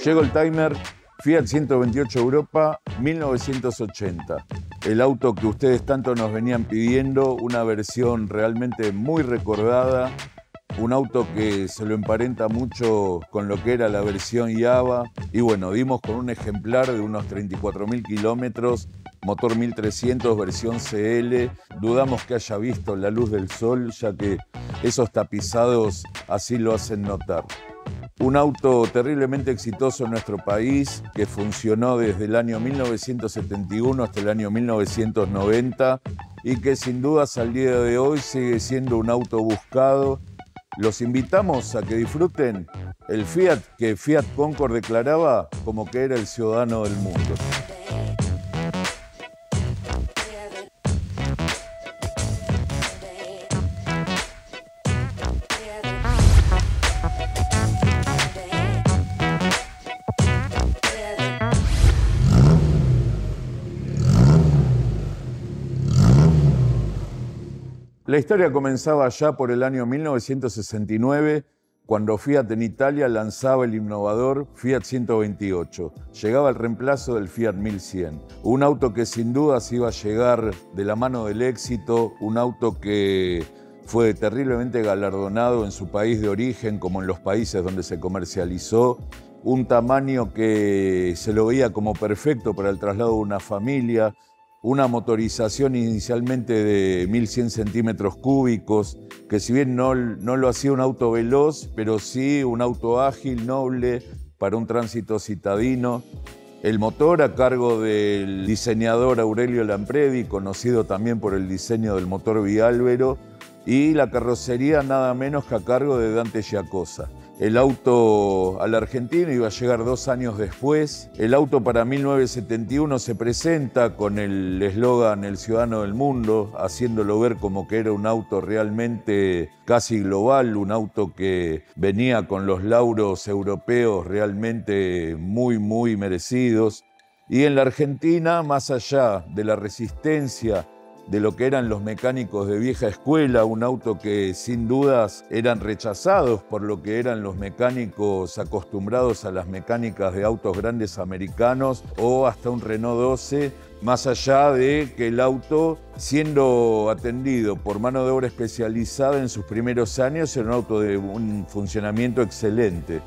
Llegó el timer Fiat 128 Europa 1980. El auto que ustedes tanto nos venían pidiendo, una versión realmente muy recordada, un auto que se lo emparenta mucho con lo que era la versión Java. Y bueno, dimos con un ejemplar de unos 34.000 kilómetros, motor 1300, versión CL. Dudamos que haya visto la luz del sol, ya que esos tapizados así lo hacen notar. Un auto terriblemente exitoso en nuestro país, que funcionó desde el año 1971 hasta el año 1990 y que sin dudas al día de hoy sigue siendo un auto buscado. Los invitamos a que disfruten el Fiat que Fiat Concord declaraba como que era el ciudadano del mundo. La historia comenzaba ya por el año 1969, cuando Fiat en Italia lanzaba el innovador Fiat 128. Llegaba el reemplazo del Fiat 1100. Un auto que sin dudas iba a llegar de la mano del éxito, un auto que fue terriblemente galardonado en su país de origen, como en los países donde se comercializó. Un tamaño que se lo veía como perfecto para el traslado de una familia. Una motorización inicialmente de 1100 centímetros cúbicos, que si bien no lo hacía un auto veloz, pero sí un auto ágil, noble, para un tránsito citadino. El motor a cargo del diseñador Aurelio Lampredi, conocido también por el diseño del motor Biálvero, y la carrocería nada menos que a cargo de Dante Giacosa. El auto a la Argentina iba a llegar 2 años después. El auto para 1971 se presenta con el eslogan "El ciudadano del mundo", haciéndolo ver como que era un auto realmente casi global, un auto que venía con los lauros europeos realmente muy merecidos. Y en la Argentina, más allá de la resistencia de lo que eran los mecánicos de vieja escuela, un auto que sin dudas eran rechazados por lo que eran los mecánicos acostumbrados a las mecánicas de autos grandes americanos o hasta un Renault 12, más allá de que el auto, siendo atendido por mano de obra especializada en sus primeros años, era un auto de un funcionamiento excelente.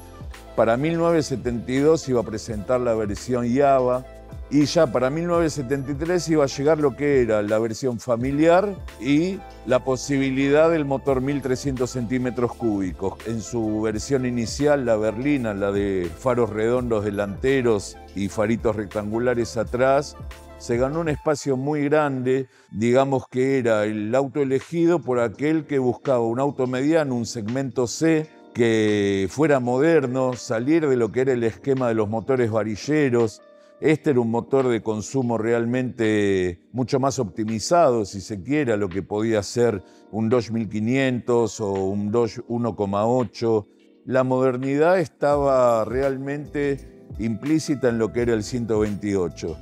Para 1972 iba a presentar la versión Java, y ya para 1973 iba a llegar lo que era la versión familiar y la posibilidad del motor 1300 centímetros cúbicos. En su versión inicial, la berlina, la de faros redondos delanteros y faritos rectangulares atrás, se ganó un espacio muy grande. Digamos que era el auto elegido por aquel que buscaba un auto mediano, un segmento C, que fuera moderno, salir de lo que era el esquema de los motores varilleros. Este era un motor de consumo realmente mucho más optimizado, si se quiere, a lo que podía ser un Dodge 1500 o un Dodge 1,8. La modernidad estaba realmente implícita en lo que era el 128.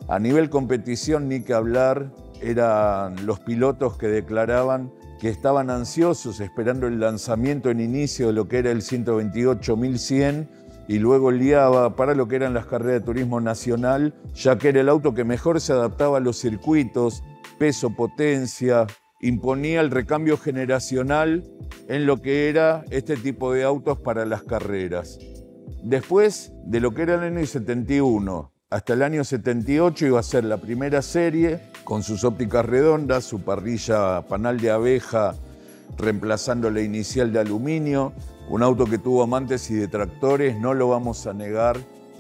A nivel competición, ni que hablar, eran los pilotos que declaraban que estaban ansiosos esperando el lanzamiento en inicio de lo que era el 128 1100 y luego el Java para lo que eran las carreras de turismo nacional, ya que era el auto que mejor se adaptaba a los circuitos, peso, potencia, imponía el recambio generacional en lo que era este tipo de autos para las carreras. Después de lo que era el año 71 hasta el año 78 iba a ser la primera serie, con sus ópticas redondas, su parrilla panal de abeja reemplazando la inicial de aluminio. Un auto que tuvo amantes y detractores, no lo vamos a negar.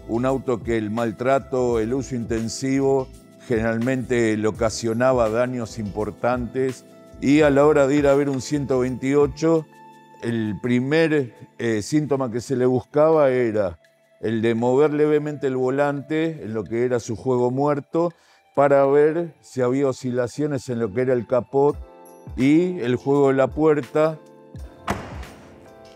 Un auto que el maltrato, el uso intensivo, generalmente le ocasionaba daños importantes. Y a la hora de ir a ver un 128, el primer síntoma que se le buscaba era el de mover levemente el volante en lo que era su juego muerto para ver si había oscilaciones en lo que era el capot y el juego de la puerta,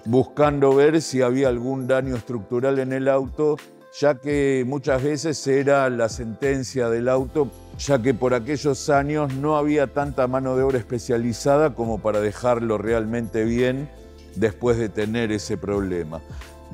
buscando ver si había algún daño estructural en el auto, ya que muchas veces era la sentencia del auto, ya que por aquellos años no había tanta mano de obra especializada como para dejarlo realmente bien después de tener ese problema.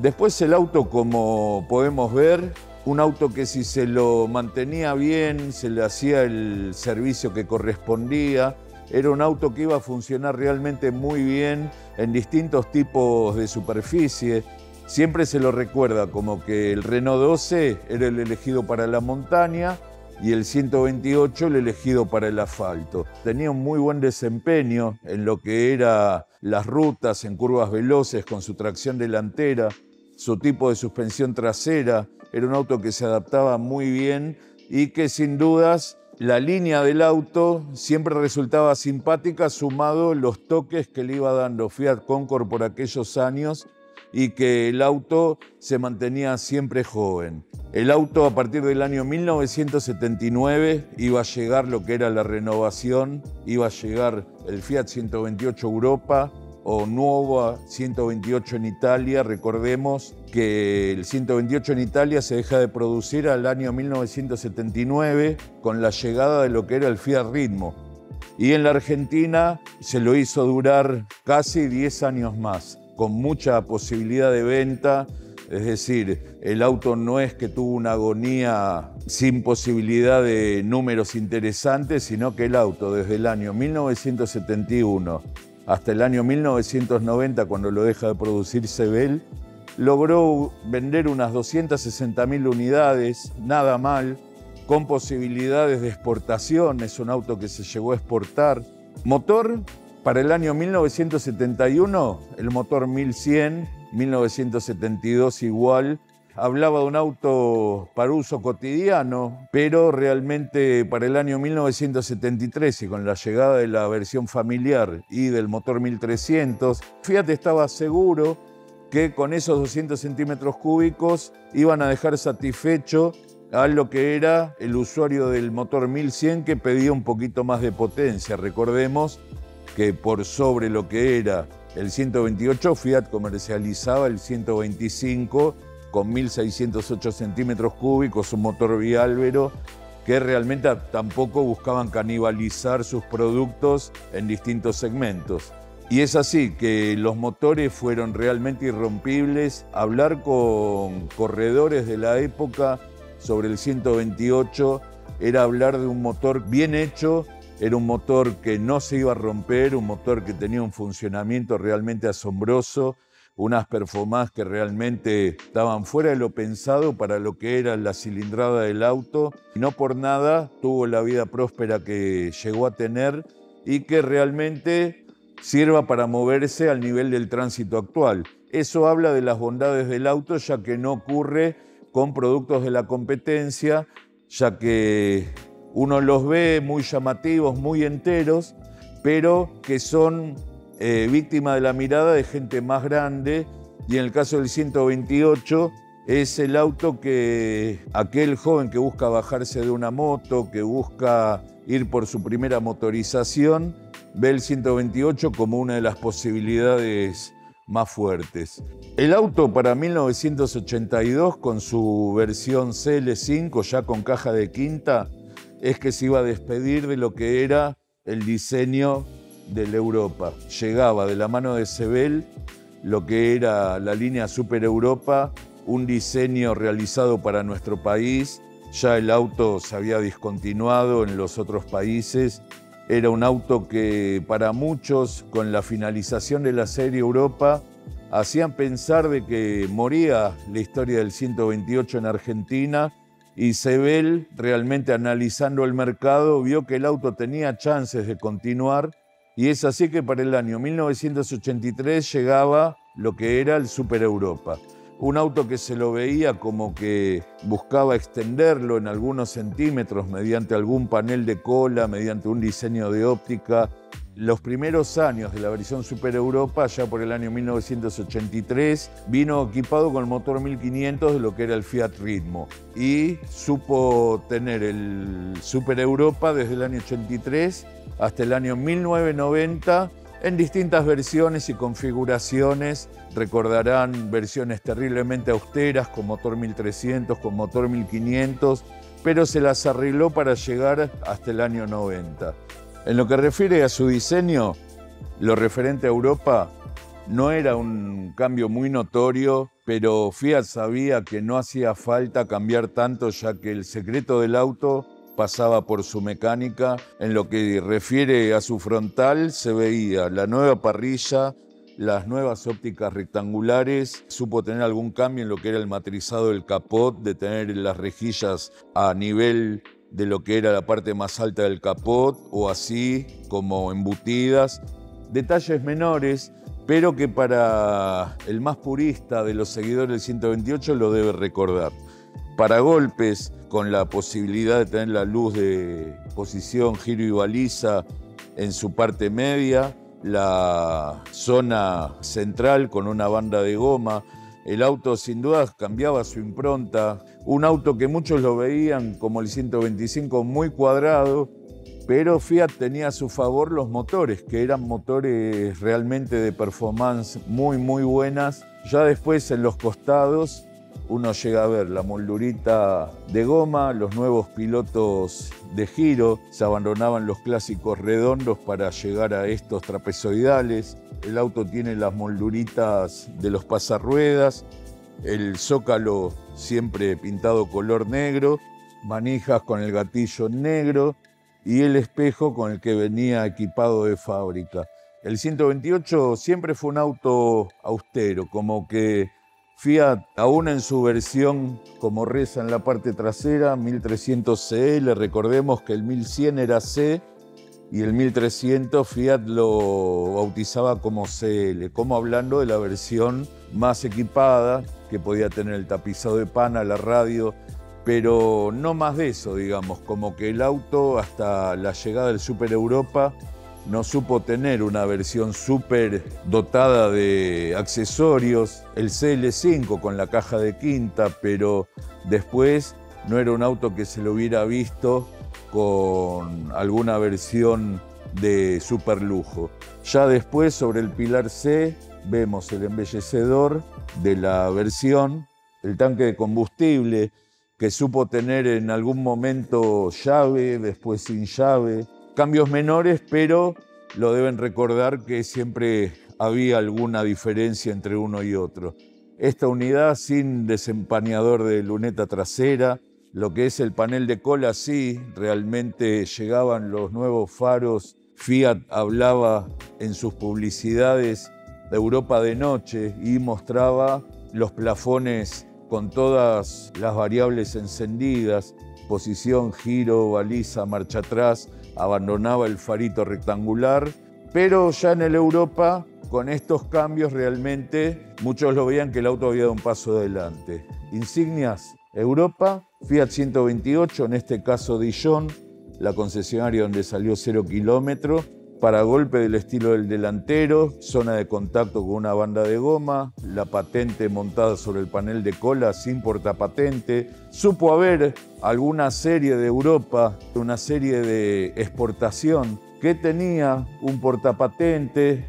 Después el auto, como podemos ver, un auto que si se lo mantenía bien, se le hacía el servicio que correspondía, era un auto que iba a funcionar realmente muy bien en distintos tipos de superficie. Siempre se lo recuerda como que el Renault 12 era el elegido para la montaña y el 128 el elegido para el asfalto. Tenía un muy buen desempeño en lo que eran las rutas en curvas veloces con su tracción delantera, su tipo de suspensión trasera. Era un auto que se adaptaba muy bien y que sin dudas la línea del auto siempre resultaba simpática, sumado los toques que le iba dando Fiat Concord por aquellos años y que el auto se mantenía siempre joven. El auto a partir del año 1979 iba a llegar lo que era la renovación, iba a llegar el Fiat 128 Europa o Nuova 128 en Italia. Recordemos que el 128 en Italia se deja de producir al año 1979 con la llegada de lo que era el Fiat Ritmo. Y en la Argentina se lo hizo durar casi 10 años más, con mucha posibilidad de venta. Es decir, el auto no es que tuvo una agonía sin posibilidad de números interesantes, sino que el auto desde el año 1971 hasta el año 1990, cuando lo deja de producir Sebel, logró vender unas 260.000 unidades, nada mal, con posibilidades de exportación. Es un auto que se llegó a exportar. Motor, para el año 1971, el motor 1100, 1972 igual. Hablaba de un auto para uso cotidiano, pero realmente para el año 1973 y con la llegada de la versión familiar y del motor 1300, Fiat estaba seguro que con esos 200 centímetros cúbicos iban a dejar satisfecho a lo que era el usuario del motor 1100, que pedía un poquito más de potencia. Recordemos que por sobre lo que era el 128, Fiat comercializaba el 125 con 1.608 centímetros cúbicos, un motor biálvero, que realmente tampoco buscaban canibalizar sus productos en distintos segmentos. Y es así que los motores fueron realmente irrompibles. Hablar con corredores de la época sobre el 128 era hablar de un motor bien hecho, era un motor que no se iba a romper, un motor que tenía un funcionamiento realmente asombroso, unas performances que realmente estaban fuera de lo pensado para lo que era la cilindrada del auto. Y no por nada tuvo la vida próspera que llegó a tener y que realmente sirva para moverse al nivel del tránsito actual. Eso habla de las bondades del auto, ya que no ocurre con productos de la competencia, ya que uno los ve muy llamativos, muy enteros, pero que son víctima de la mirada de gente más grande. Y en el caso del 128 es el auto que aquel joven que busca bajarse de una moto, que busca ir por su primera motorización, ve el 128 como una de las posibilidades más fuertes. El auto para 1982, con su versión CL5, ya con caja de quinta, es que se iba a despedir de lo que era el diseño de la Europa. Llegaba de la mano de Sebel lo que era la línea Super Europa, un diseño realizado para nuestro país. Ya el auto se había discontinuado en los otros países. Era un auto que para muchos, con la finalización de la serie Europa, hacían pensar de que moría la historia del 128 en Argentina, y Sebel, realmente analizando el mercado, vio que el auto tenía chances de continuar, y es así que para el año 1983 llegaba lo que era el Super Europa. Un auto que se lo veía como que buscaba extenderlo en algunos centímetros mediante algún panel de cola, mediante un diseño de óptica. Los primeros años de la versión Super Europa, ya por el año 1983, vino equipado con el motor 1500 de lo que era el Fiat Ritmo y supo tener el Super Europa desde el año 83 hasta el año 1990 en distintas versiones y configuraciones. Recordarán versiones terriblemente austeras con motor 1300, con motor 1500, pero se las arregló para llegar hasta el año 90. En lo que refiere a su diseño, lo referente a Europa no era un cambio muy notorio, pero Fiat sabía que no hacía falta cambiar tanto, ya que el secreto del auto pasaba por su mecánica. En lo que refiere a su frontal, se veía la nueva parrilla, las nuevas ópticas rectangulares, supo tener algún cambio en lo que era el matrizado del capot, de tener las rejillas a nivel de lo que era la parte más alta del capot o así como embutidas. Detalles menores, pero que para el más purista de los seguidores del 128 lo debe recordar. Paragolpes con la posibilidad de tener la luz de posición, giro y baliza en su parte media, la zona central con una banda de goma. El auto sin duda cambiaba su impronta, un auto que muchos lo veían como el 125 muy cuadrado, pero Fiat tenía a su favor los motores, que eran motores realmente de performance muy buenas. Ya después en los costados uno llega a ver la moldurita de goma, los nuevos pilotos de giro, se abandonaban los clásicos redondos para llegar a estos trapezoidales. El auto tiene las molduritas de los pasarruedas, el zócalo siempre pintado color negro, manijas con el gatillo negro y el espejo con el que venía equipado de fábrica. El 128 siempre fue un auto austero, como que Fiat, aún en su versión, como reza en la parte trasera, 1300 CL, recordemos que el 1100 era C y el 1300 Fiat lo bautizaba como CL, como hablando de la versión más equipada, que podía tener el tapizado de pana, la radio, pero no más de eso, digamos, como que el auto hasta la llegada del Super Europa no supo tener una versión súper dotada de accesorios, el CL5 con la caja de quinta, pero después no era un auto que se lo hubiera visto con alguna versión de super lujo. Ya después sobre el pilar C vemos el embellecedor de la versión, el tanque de combustible que supo tener en algún momento llave, después sin llave. Cambios menores, pero lo deben recordar que siempre había alguna diferencia entre uno y otro. Esta unidad sin desempañador de luneta trasera, lo que es el panel de cola, sí, realmente llegaban los nuevos faros. Fiat hablaba en sus publicidades de Europa de noche y mostraba los plafones con todas las variables encendidas, posición, giro, baliza, marcha atrás, abandonaba el farito rectangular, pero ya en el Europa, con estos cambios realmente, muchos lo veían que el auto había dado un paso adelante. Insignias, Europa, Fiat 128, en este caso Dijon, la concesionaria donde salió 0 kilómetros, paragolpe del estilo del delantero, zona de contacto con una banda de goma, la patente montada sobre el panel de cola sin portapatente. Supo haber alguna serie de Europa, una serie de exportación que tenía un portapatente,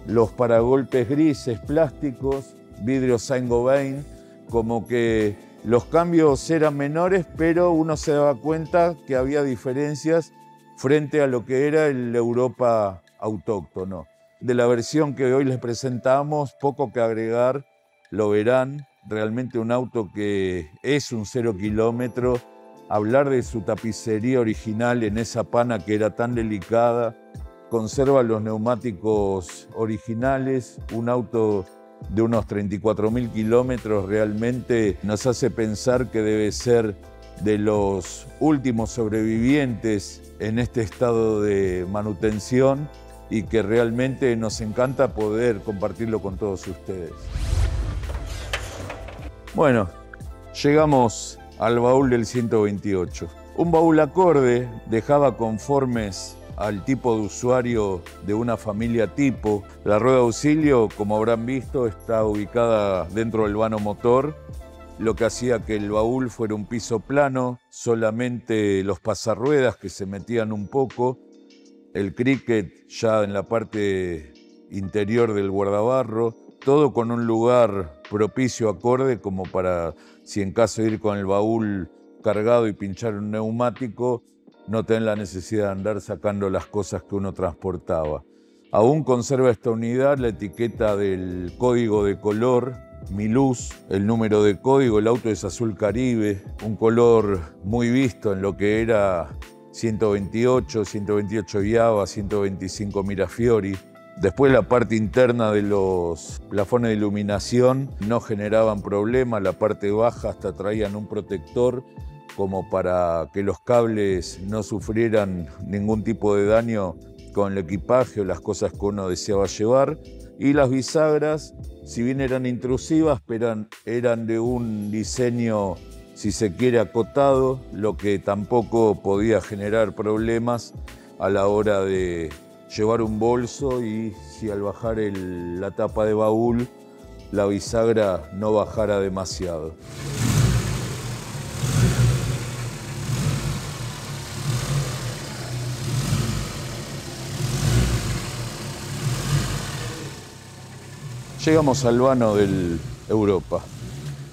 los paragolpes grises plásticos, vidrio Saint-Gobain, como que los cambios eran menores, pero uno se daba cuenta que había diferencias frente a lo que era el Europa autóctono. De la versión que hoy les presentamos, poco que agregar, lo verán, realmente un auto que es un 0 kilómetro. Hablar de su tapicería original en esa pana que era tan delicada, conserva los neumáticos originales, un auto de unos 34.000 kilómetros realmente nos hace pensar que debe ser de los últimos sobrevivientes en este estado de manutención y que realmente nos encanta poder compartirlo con todos ustedes. Bueno, llegamos al baúl del 128. Un baúl acorde, dejaba conformes al tipo de usuario de una familia tipo. La rueda de auxilio, como habrán visto, está ubicada dentro del vano motor, lo que hacía que el baúl fuera un piso plano, solamente los pasarruedas que se metían un poco, el cricket ya en la parte interior del guardabarro, todo con un lugar propicio, acorde, como para, si en caso de ir con el baúl cargado y pinchar un neumático, no tener la necesidad de andar sacando las cosas que uno transportaba. Aún conserva esta unidad la etiqueta del código de color Mi Luz, el número de código. El auto es azul Caribe, un color muy visto en lo que era 128 Java, 125 Mirafiori. Después la parte interna de los plafones de iluminación no generaban problema, la parte baja hasta traían un protector como para que los cables no sufrieran ningún tipo de daño con el equipaje o las cosas que uno deseaba llevar. Y las bisagras, si bien eran intrusivas, pero eran de un diseño, si se quiere, acotado, lo que tampoco podía generar problemas a la hora de llevar un bolso y si al bajar la tapa de baúl la bisagra no bajara demasiado. Llegamos al vano del Europa,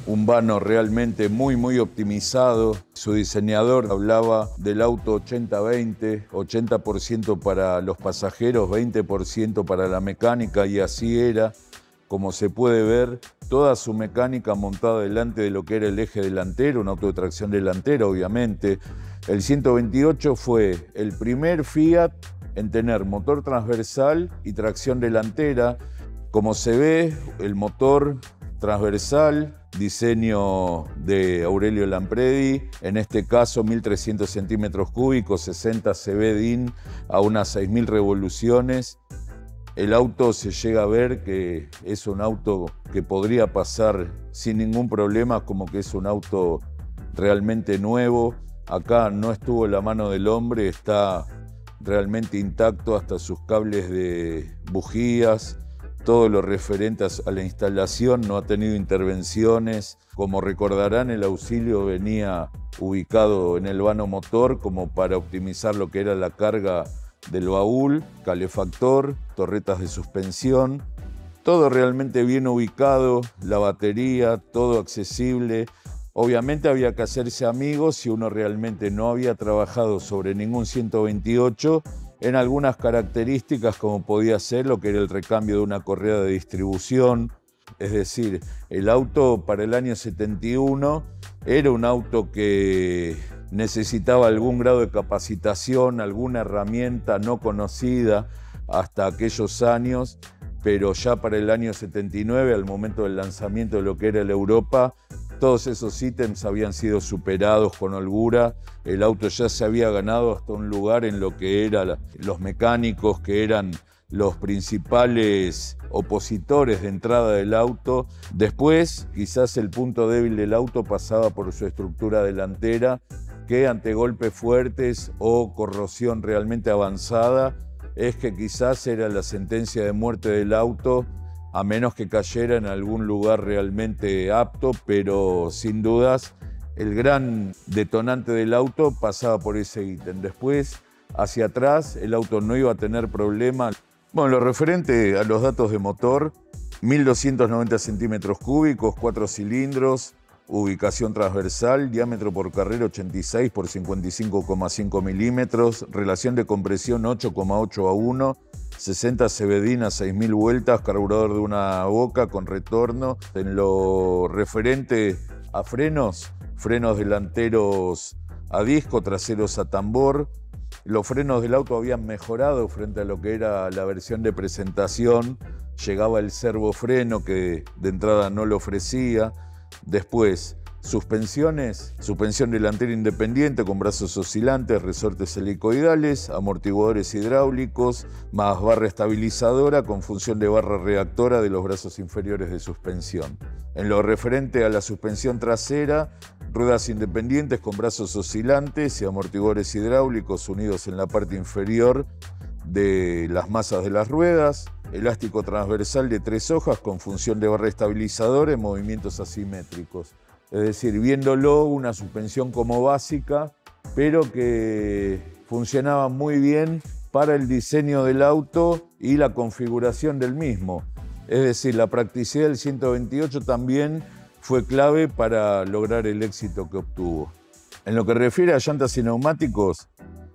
un vano realmente muy optimizado. Su diseñador hablaba del auto 80-20, 80% para los pasajeros, 20% para la mecánica, y así era. Como se puede ver, toda su mecánica montada delante de lo que era el eje delantero, un auto de tracción delantera, obviamente. El 128 fue el primer Fiat en tener motor transversal y tracción delantera. Como se ve, el motor transversal, diseño de Aurelio Lampredi, en este caso 1.300 centímetros cúbicos, 60 cb DIN a unas 6.000 revoluciones. El auto se llega a ver que es un auto que podría pasar sin ningún problema, como que es un auto realmente nuevo. Acá no estuvo la mano del hombre, está realmente intacto hasta sus cables de bujías. Todo lo referente a la instalación no ha tenido intervenciones. Como recordarán, el auxilio venía ubicado en el vano motor como para optimizar lo que era la carga del baúl, calefactor, torretas de suspensión. Todo realmente bien ubicado, la batería, todo accesible. Obviamente había que hacerse amigos si uno realmente no había trabajado sobre ningún 128 en algunas características, como podía ser lo que era el recambio de una correa de distribución. Es decir, el auto para el año 71 era un auto que necesitaba algún grado de capacitación, alguna herramienta no conocida hasta aquellos años, pero ya para el año 79, al momento del lanzamiento de lo que era el Europa, todos esos ítems habían sido superados con holgura. El auto ya se había ganado hasta un lugar en lo que eran los mecánicos, que eran los principales opositores de entrada del auto. Después, quizás el punto débil del auto pasaba por su estructura delantera, que ante golpes fuertes o corrosión realmente avanzada, es que quizás era la sentencia de muerte del auto, a menos que cayera en algún lugar realmente apto, pero sin dudas el gran detonante del auto pasaba por ese ítem. Después, hacia atrás, el auto no iba a tener problema. Bueno, lo referente a los datos de motor, 1.290 centímetros cúbicos, 4 cilindros, ubicación transversal, diámetro por carrera 86 por 55,5 milímetros, relación de compresión 8,8 a 1, 60 cb DIN a 6.000 vueltas, carburador de una boca con retorno. En lo referente a frenos delanteros a disco, traseros a tambor. Los frenos del auto habían mejorado frente a lo que era la versión de presentación. Llegaba el servofreno, que de entrada no lo ofrecía. Después, suspensión delantera independiente con brazos oscilantes, resortes helicoidales, amortiguadores hidráulicos, más barra estabilizadora con función de barra reactora de los brazos inferiores de suspensión. En lo referente a la suspensión trasera, ruedas independientes con brazos oscilantes y amortiguadores hidráulicos unidos en la parte inferior de las masas de las ruedas, elástico transversal de 3 hojas con función de barra estabilizadora en movimientos asimétricos. Es decir, viéndolo, una suspensión como básica, pero que funcionaba muy bien para el diseño del auto y la configuración del mismo. Es decir, la practicidad del 128 también fue clave para lograr el éxito que obtuvo. En lo que refiere a llantas y neumáticos,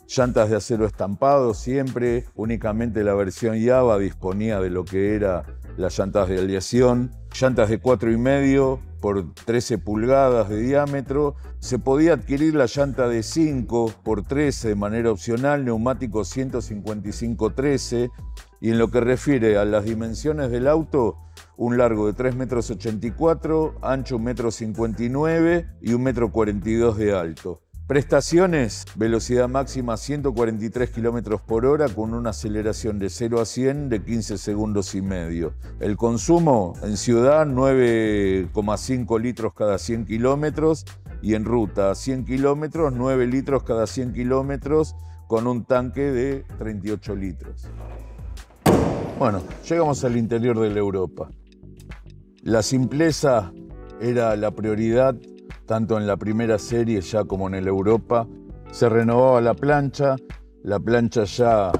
llantas de acero estampado siempre, únicamente la versión Java disponía de lo que era las llantas de aleación. llantas de 4,5 por 13 pulgadas de diámetro. Se podía adquirir la llanta de 5 por 13 de manera opcional, neumáticos 155/13. Y en lo que refiere a las dimensiones del auto, un largo de 3,84 m, ancho 1,59 m y 1,42 m de alto. Prestaciones, velocidad máxima 143 km por hora con una aceleración de 0 a 100 de 15 segundos y medio. El consumo en ciudad 9,5 litros cada 100 kilómetros y en ruta a 100 kilómetros 9 litros cada 100 kilómetros con un tanque de 38 litros. Bueno, llegamos al interior de la Europa. La simpleza era la prioridad tanto en la primera serie ya como en el Europa. Se renovaba la plancha ya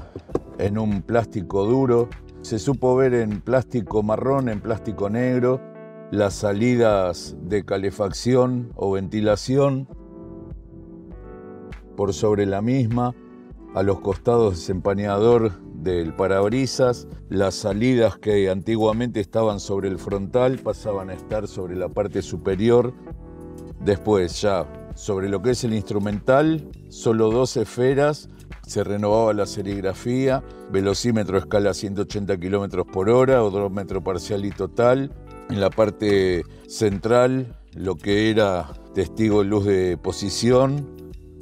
en un plástico duro. Se supo ver en plástico marrón, en plástico negro, las salidas de calefacción o ventilación por sobre la misma, a los costados desempañador del parabrisas, las salidas que antiguamente estaban sobre el frontal pasaban a estar sobre la parte superior. Después ya sobre lo que es el instrumental, solo 2 esferas, se renovaba la serigrafía, velocímetro a escala 180 km por hora, odómetro parcial y total. En la parte central, lo que era testigo de luz de posición,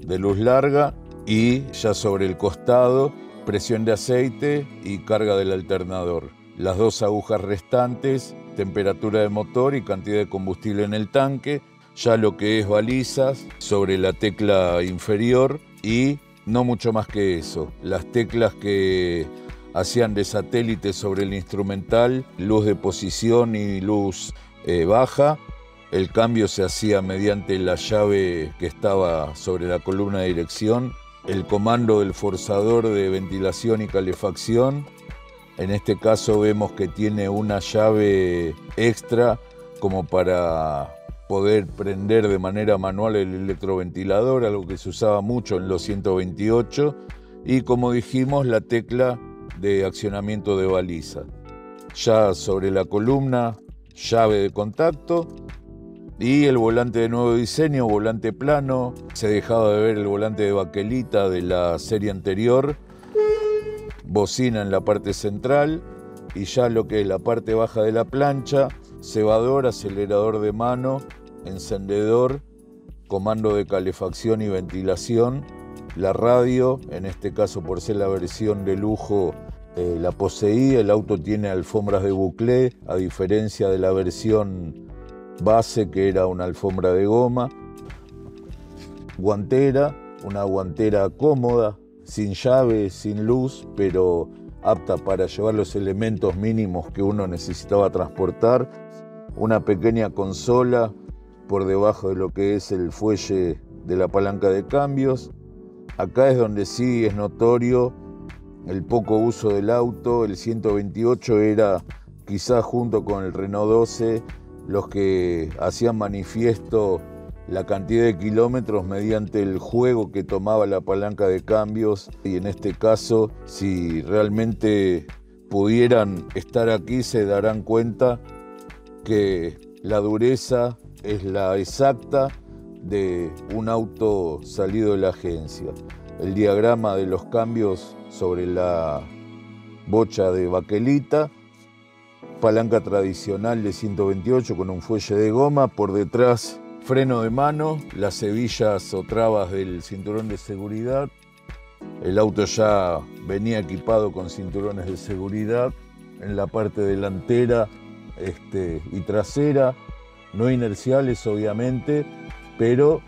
de luz larga, y ya sobre el costado, presión de aceite y carga del alternador. Las 2 agujas restantes, temperatura de motor y cantidad de combustible en el tanque. Ya lo que es balizas sobre la tecla inferior y no mucho más que eso. Las teclas que hacían de satélite sobre el instrumental, luz de posición y luz baja. El cambio se hacía mediante la llave que estaba sobre la columna de dirección. El comando del forzador de ventilación y calefacción. En este caso vemos que tiene una llave extra como para poder prender de manera manual el electroventilador, algo que se usaba mucho en los 128, y como dijimos, la tecla de accionamiento de baliza. Ya sobre la columna, llave de contacto y el volante de nuevo diseño, volante plano. Se dejaba de ver el volante de baquelita de la serie anterior, bocina en la parte central y ya lo que es la parte baja de la plancha, cebador, acelerador de mano, encendedor, comando de calefacción y ventilación, la radio, en este caso por ser la versión de lujo la poseía. El auto tiene alfombras de buclé, a diferencia de la versión base que era una alfombra de goma. Guantera, una guantera cómoda, sin llave, sin luz, pero apta para llevar los elementos mínimos que uno necesitaba transportar. Una pequeña consola por debajo de lo que es el fuelle de la palanca de cambios. Acá es donde sí es notorio el poco uso del auto. El 128 era, quizás junto con el Renault 12, los que hacían manifiesto la cantidad de kilómetros mediante el juego que tomaba la palanca de cambios. Y en este caso, si realmente pudieran estar aquí, se darán cuenta que la dureza es la exacta de un auto salido de la agencia. El diagrama de los cambios sobre la bocha de baquelita, palanca tradicional de 128 con un fuelle de goma, por detrás freno de mano, las hebillas o trabas del cinturón de seguridad. El auto ya venía equipado con cinturones de seguridad en la parte delantera y trasera, no inerciales obviamente, pero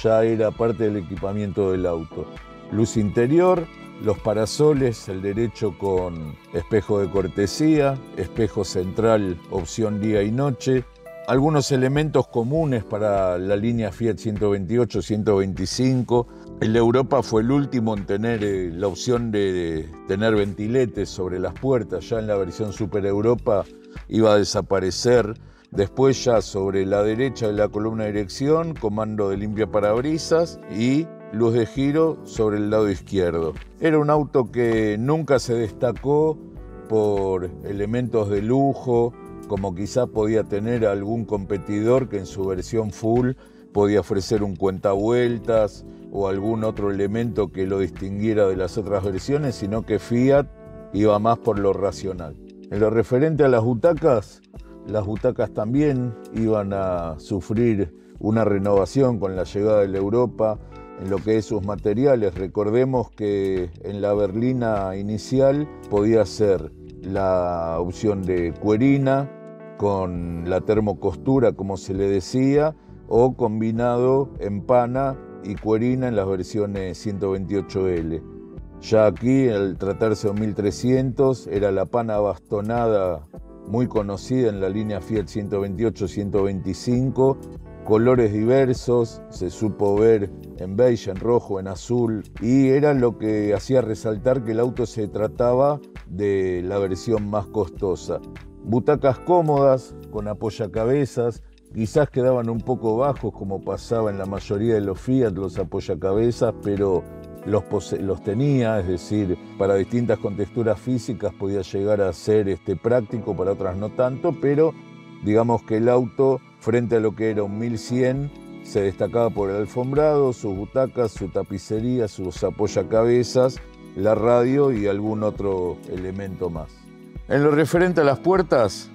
ya era parte del equipamiento del auto. Luz interior, los parasoles, el derecho con espejo de cortesía, espejo central opción día y noche. Algunos elementos comunes para la línea Fiat 128, 125. El Europa fue el último en tener la opción de tener ventiletes sobre las puertas. Ya en la versión Super Europa iba a desaparecer. Después ya sobre la derecha de la columna de dirección, comando de limpia parabrisas y luz de giro sobre el lado izquierdo. Era un auto que nunca se destacó por elementos de lujo como quizá podía tener algún competidor que en su versión full podía ofrecer un cuentavueltas o algún otro elemento que lo distinguiera de las otras versiones, sino que Fiat iba más por lo racional. En lo referente a las butacas también iban a sufrir una renovación con la llegada de la Europa en lo que es sus materiales. Recordemos que en la berlina inicial podía ser la opción de cuerina con la termocostura, como se le decía, o combinado en pana y cuerina en las versiones 128L. Ya aquí, al tratarse de 1300, era la pana bastonada muy conocida en la línea Fiat 128-125, colores diversos, se supo ver en beige, en rojo, en azul, y era lo que hacía resaltar que el auto se trataba de la versión más costosa. Butacas cómodas, con apoyacabezas, quizás quedaban un poco bajos, como pasaba en la mayoría de los Fiat, los apoyacabezas, pero los tenía, es decir, para distintas contexturas físicas podía llegar a ser práctico, para otras no tanto, pero digamos que el auto, frente a lo que era un 1100, se destacaba por el alfombrado, sus butacas, su tapicería, sus apoyacabezas, la radio y algún otro elemento más. En lo referente a las puertas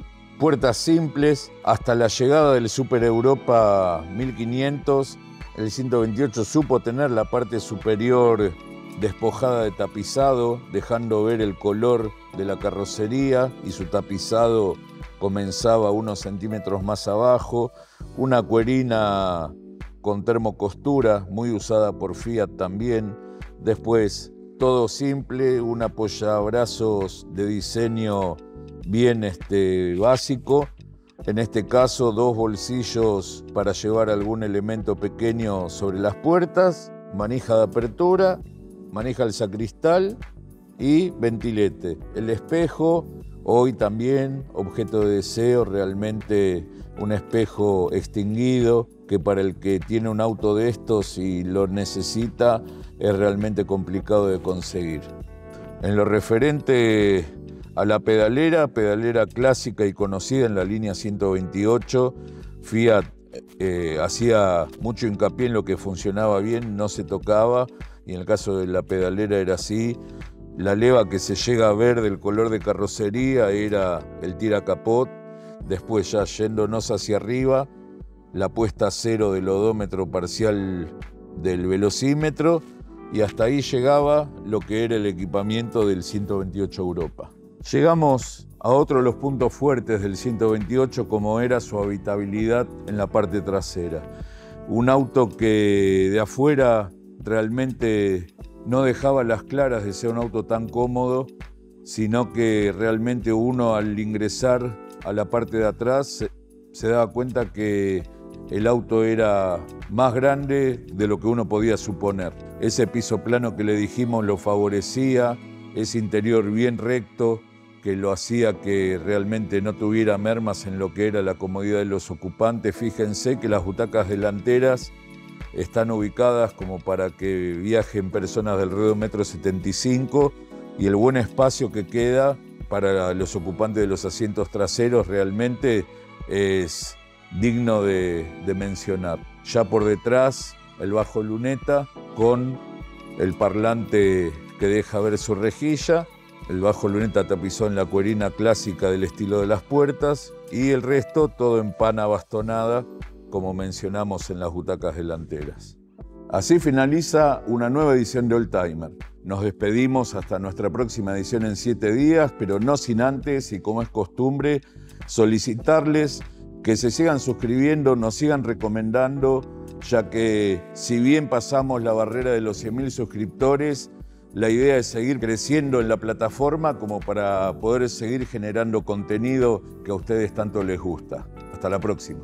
simples, hasta la llegada del Super Europa 1500, el 128 supo tener la parte superior despojada de tapizado, dejando ver el color de la carrocería, y su tapizado comenzaba unos centímetros más abajo, una cuerina con termocostura, muy usada por Fiat también. Después, todo simple, un apoyabrazos de diseño bien básico. En este caso, 2 bolsillos para llevar algún elemento pequeño sobre las puertas, manija de apertura, manija al sacristal y ventilete. El espejo, hoy también objeto de deseo, realmente un espejo extinguido, que para el que tiene un auto de estos y lo necesita es realmente complicado de conseguir. En lo referente a la pedalera clásica y conocida en la línea 128, Fiat hacía mucho hincapié en lo que funcionaba bien, no se tocaba, y en el caso de la pedalera era así. La leva que se llega a ver del color de carrocería era el tiracapot. Después, ya yéndonos hacia arriba, la puesta a cero del odómetro parcial del velocímetro, y hasta ahí llegaba lo que era el equipamiento del 128 Europa. Llegamos a otro de los puntos fuertes del 128, como era su habitabilidad en la parte trasera. Un auto que de afuera realmente no dejaba las claras de ser un auto tan cómodo, sino que realmente uno, al ingresar a la parte de atrás, se daba cuenta que el auto era más grande de lo que uno podía suponer. Ese piso plano que le dijimos lo favorecía, ese interior bien recto que lo hacía que realmente no tuviera mermas en lo que era la comodidad de los ocupantes. Fíjense que las butacas delanteras están ubicadas como para que viajen personas de alrededor de 1,75 m, y el buen espacio que queda para los ocupantes de los asientos traseros realmente es digno de mencionar. Ya por detrás, el bajo luneta con el parlante que deja ver su rejilla, el bajo luneta tapizó en la cuerina clásica del estilo de las puertas, y el resto todo en pana bastonada, como mencionamos en las butacas delanteras. Así finaliza una nueva edición de Oldtimer. Nos despedimos hasta nuestra próxima edición en 7 días, pero no sin antes, y como es costumbre, solicitarles que se sigan suscribiendo, nos sigan recomendando, ya que si bien pasamos la barrera de los 100.000 suscriptores, la idea es seguir creciendo en la plataforma como para poder seguir generando contenido que a ustedes tanto les gusta. Hasta la próxima.